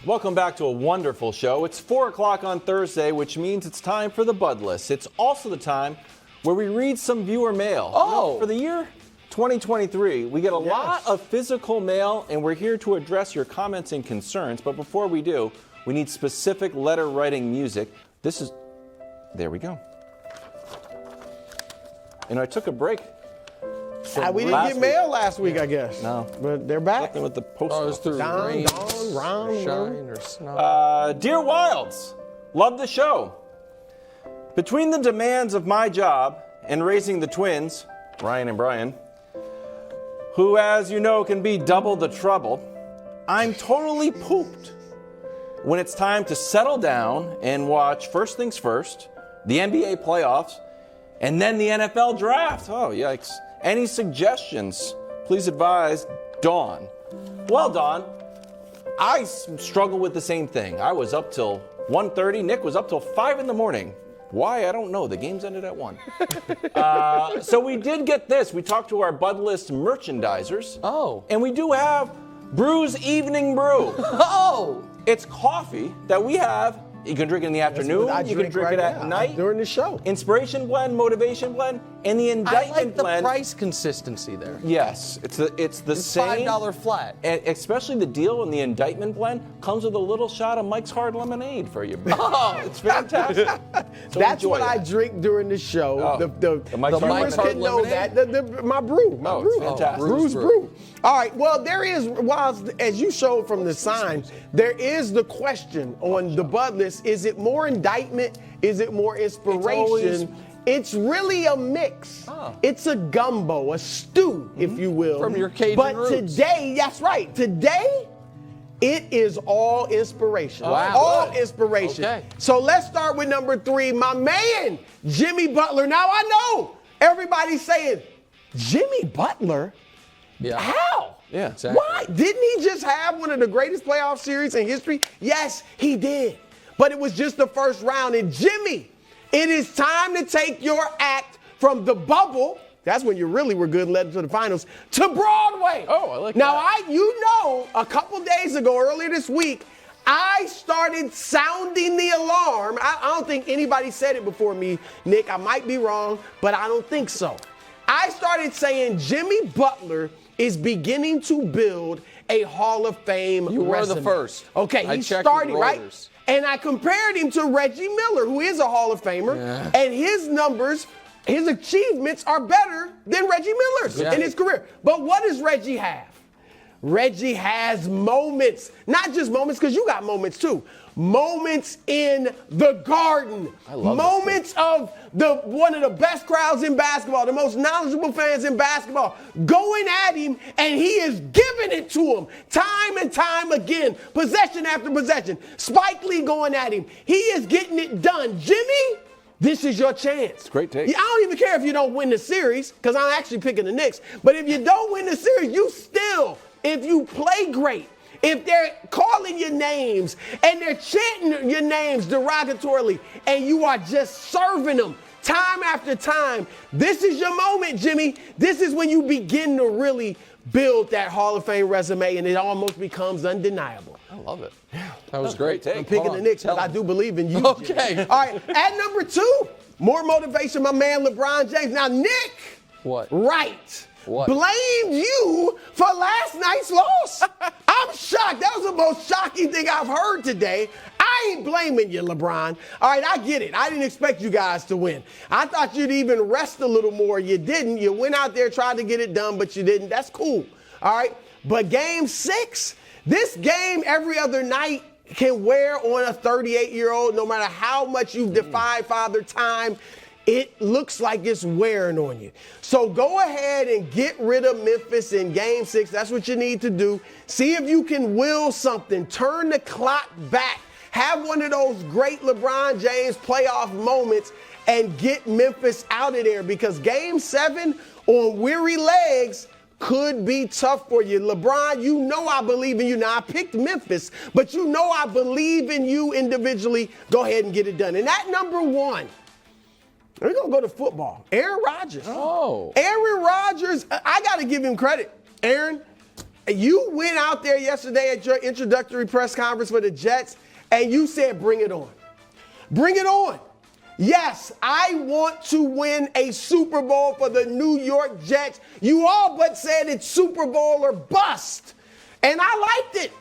Welcome back to a wonderful show. It's 4 o'clock on Thursday, which means it's time for the Bud List. It's also the time where we read some viewer mail. Oh. For the year 2023, we get a lot of physical mail, and we're here to address your comments and concerns. But before we do, we need specific letter writing music. There we go. You know, I took a break. We didn't get mail last week, I guess. No. But they're back. Nothing with the post. Oh, it was through rain, Ron, shine, or snow. Dear Wilds, love the show. Between the demands of my job and raising the twins, Ryan and Brian, who, as you know, can be double the trouble, I'm totally pooped when it's time to settle down and watch first things first, the NBA playoffs, and then the NFL draft. Oh, yikes. Any suggestions? Please advise Dawn. Well, Dawn, I struggle with the same thing. I was up till 1:30. Nick was up till 5 in the morning. Why? I don't know. The games ended at 1. So we did get this. We talked to our Bud List merchandisers. Oh. And we do have Brew's Evening Brew. Oh! It's coffee that we have. You can drink it in the afternoon. You can drink it at night. During the show. Inspiration blend, motivation blend, and the indictment I like the blend. price consistency there. Yes, it's the same. $5 flat. And especially the deal in the indictment blend comes with a little shot of Mike's Hard Lemonade for you. Oh, It's fantastic. So That's enjoy what I that. drink during the show. Oh, The Mike's viewers Hard can know Lemonade? that. My brew. My Oh, brew. it's fantastic. Brew's brew. All right. Well, there is, as you showed from the sign, there is the question on the Bud List. Is it more indictment? Is it more inspiration? It's really a mix. Oh. It's a gumbo, a stew, if you will. From your Cajun But roots. today, that's right. Today, it is all inspiration. Wow. All Good. inspiration. Okay. So let's start with number 3, my man, Jimmy Butler. Now, I know everybody's saying, Jimmy Butler? Yeah. How? Yeah. Exactly. Why? Didn't he just have one of the greatest playoff series in history? Yes, he did. But it was just the first round. And Jimmy, it is time to take your act from the bubble. That's when you really were good and led to the finals, to Broadway. Oh, I like now, that. a couple days ago, earlier this week, I started sounding the alarm. I don't think anybody said it before me, Nick. I might be wrong, but I don't think so. I started saying Jimmy Butler is beginning to build a Hall of Fame You were resume. the first. Okay, I he's checked starting, with right? Reuters. And I compared him to Reggie Miller, who is a Hall of Famer, and his numbers, his achievements are better than Reggie Miller's in his career. But what does Reggie have? Reggie has moments, not just moments, because you got moments too. Moments in the Garden. I love moments of one of the best crowds in basketball, the most knowledgeable fans in basketball, going at him, and he is giving it to him time and time again, possession after possession. Spike Lee going at him. He is getting it done. Jimmy, this is your chance. Great take. I don't even care if you don't win the series, because I'm actually picking the Knicks. But if you don't win the series, you still, if you play great, if they're calling your names and they're chanting your names derogatorily and you are just serving them time after time, this is your moment, Jimmy. This is when you begin to really build that Hall of Fame resume and it almost becomes undeniable. I love it. That was great. take. I'm picking the Knicks because I do believe in you. Okay. Jimmy. All right, at number 2, more motivation, my man LeBron James. Now, Nick. What? Right. What? Blamed you for last night's loss. I'm shocked. That was the most shocking thing I've heard today. I ain't blaming you, LeBron. All right, I get it. I didn't expect you guys to win. I thought you'd even rest a little more. You didn't. You went out there, tried to get it done, but you didn't. That's cool. All right. But game 6, this game every other night can wear on a 38-year-old, no matter how much you've defied Father Time. It looks like it's wearing on you. So go ahead and get rid of Memphis in game 6. That's what you need to do. See if you can will something. Turn the clock back. Have one of those great LeBron James playoff moments and get Memphis out of there, because game 7 on weary legs could be tough for you. LeBron, you know I believe in you. Now, I picked Memphis, but you know I believe in you individually. Go ahead and get it done. And at number 1, we're going to go to football. Aaron Rodgers. Oh. Aaron Rodgers, I got to give him credit. Aaron, You went out there yesterday at your introductory press conference for the Jets, and you said, bring it on. Bring it on. Yes, I want to win a Super Bowl for the New York Jets. You all but said it's Super Bowl or bust. And I liked it.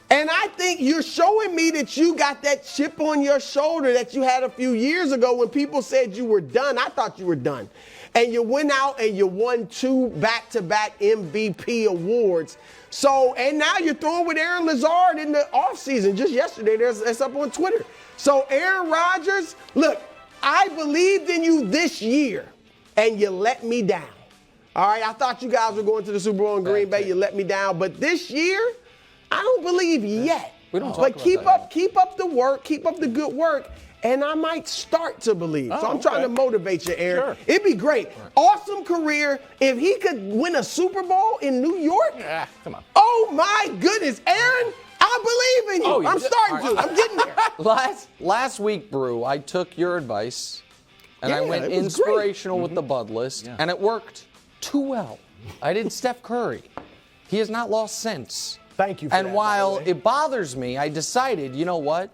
And I think you're showing me that you got that chip on your shoulder that you had a few years ago when people said you were done. I thought you were done. And you went out and you won 2 back-to-back MVP awards. So, and now you're throwing with Aaron Lazard in the offseason. Just yesterday, that's up on Twitter. So, Aaron Rodgers, look, I believed in you this year, and you let me down. All right, I thought you guys were going to the Super Bowl in Green Bay. You let me down. But this year, I don't believe yet. We don't talk but about keep up the work, keep up the good work, and I might start to believe. So I'm trying to motivate you, Aaron. Sure. It'd be great. Right. Awesome career. If he could win a Super Bowl in New York, come on. Oh my goodness, Aaron, I believe in you. I'm starting to. I'm getting there. Last week, Brew, I took your advice, and I went inspirational with the Bud list, and it worked too well. I did Steph Curry. He has not lost since. Thank you for And while it bothers me, I decided, you know what?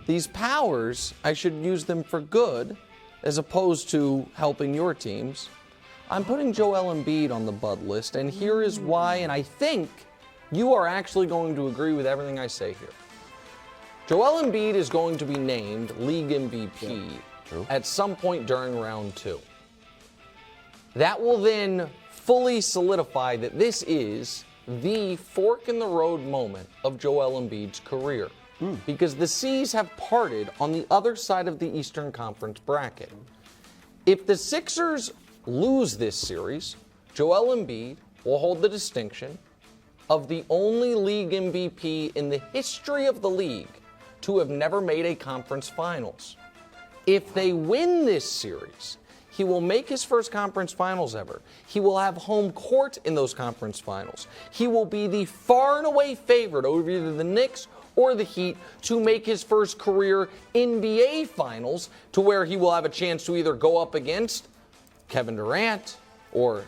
These powers, I should use them for good as opposed to helping your teams. I'm putting Joel Embiid on the Bud list, and here is why, and I think you are actually going to agree with everything I say here. Joel Embiid is going to be named League MVP at some point during round 2. That will then fully solidify that this is the fork-in-the-road moment of Joel Embiid's career. Because the seas have parted on the other side of the Eastern Conference bracket. If the Sixers lose this series, Joel Embiid will hold the distinction of the only league MVP in the history of the league to have never made a conference finals. If they win this series, he will make his first conference finals ever. He will have home court in those conference finals. He will be the far and away favorite over either the Knicks or the Heat to make his first career NBA finals, to where he will have a chance to either go up against Kevin Durant or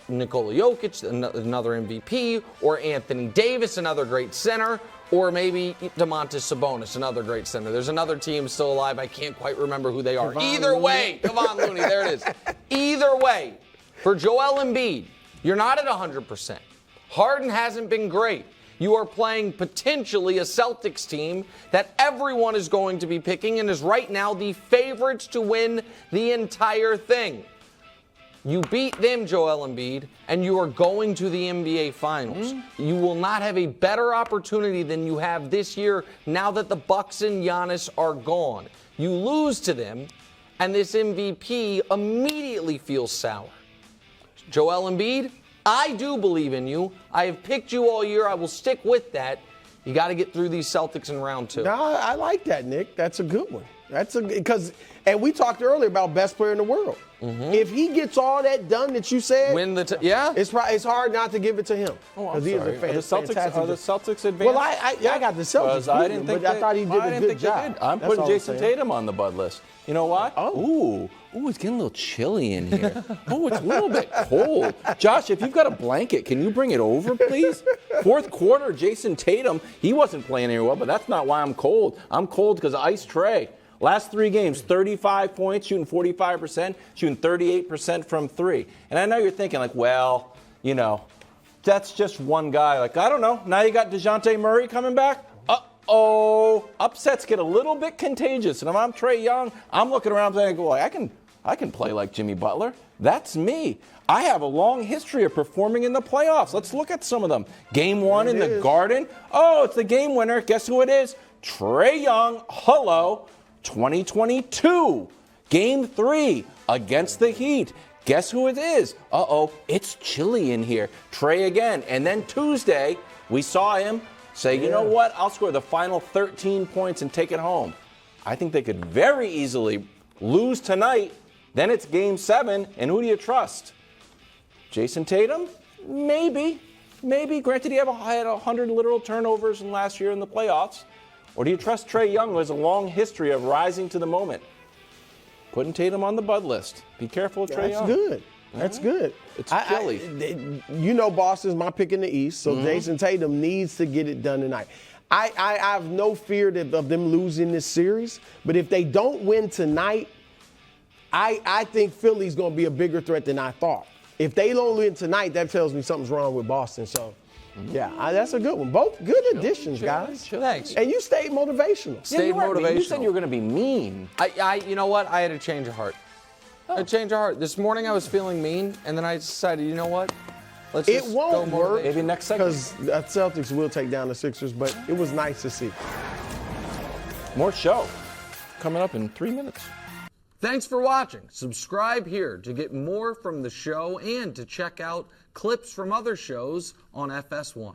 Nikola Jokic, another MVP, or Anthony Davis, another great center, or maybe Domantas Sabonis, another great center. There's another team still alive. I can't quite remember who they are. Either way, Kevon Looney, there it is. Either way, for Joel Embiid, you're not at 100%. Harden hasn't been great. You are playing potentially a Celtics team that everyone is going to be picking and is right now the favorites to win the entire thing. You beat them, Joel Embiid, and you are going to the NBA Finals. You will not have a better opportunity than you have this year now that the Bucks and Giannis are gone. You lose to them, and this MVP immediately feels sour. Joel Embiid, I do believe in you. I have picked you all year. I will stick with that. You got to get through these Celtics in round 2. No, I like that, Nick. That's a good one. And we talked earlier about best player in the world. If he gets all that done that you said, it's hard not to give it to him. Oh, I'm sorry. Are the Celtics advanced? Well, I got the Celtics, I thought he did a good job. I'm putting Jayson Tatum on the Bud list. You know why? Ooh, it's getting a little chilly in here. It's a little bit cold. Josh, if you've got a blanket, can you bring it over, please? Fourth quarter, Jayson Tatum, he wasn't playing very well, but that's not why I'm cold. I'm cold because of Ice Trey. Last 3 games, 35 points, shooting 45%, shooting 38% from 3. And I know you're thinking, that's just one guy. I don't know. Now you got DeJounte Murray coming back. Upsets get a little bit contagious. And if I'm Trae Young, I'm looking around saying, I can play like Jimmy Butler. That's me. I have a long history of performing in the playoffs. Let's look at some of them. Game 1 in the Garden. It's the game winner. Guess who it is? Trae Young. Hello. 2022. Game 3 against the Heat. Guess who it is? It's chilly in here. Trae again. And then Tuesday, we saw him say, you know what? I'll score the final 13 points and take it home. I think they could very easily lose tonight. Then it's Game 7, and who do you trust? Jayson Tatum? Maybe. Granted, he had 100 literal turnovers in last year in the playoffs. Or do you trust Trae Young, who has a long history of rising to the moment? Putting Tatum on the Bud list. Be careful of Trae Young. That's good. That's good. It's chilly. You know Boston's my pick in the East, so Jayson Tatum needs to get it done tonight. I have no fear of them losing this series, but if they don't win tonight, I think Philly's going to be a bigger threat than I thought. If they don't win tonight, that tells me something's wrong with Boston. So, yeah, that's a good one. Both good additions, guys. Thanks. And you stayed motivational. Stayed motivational. You said you were going to be mean. You know what? I had a change of heart. A change of heart. This morning I was feeling mean, and then I decided, you know what? Let's It just won't go work. motivational. Maybe next segment. Because the Celtics will take down the Sixers, but it was nice to see. More show coming up in 3 minutes. Thanks for watching. Subscribe here to get more from the show and to check out clips from other shows on FS1.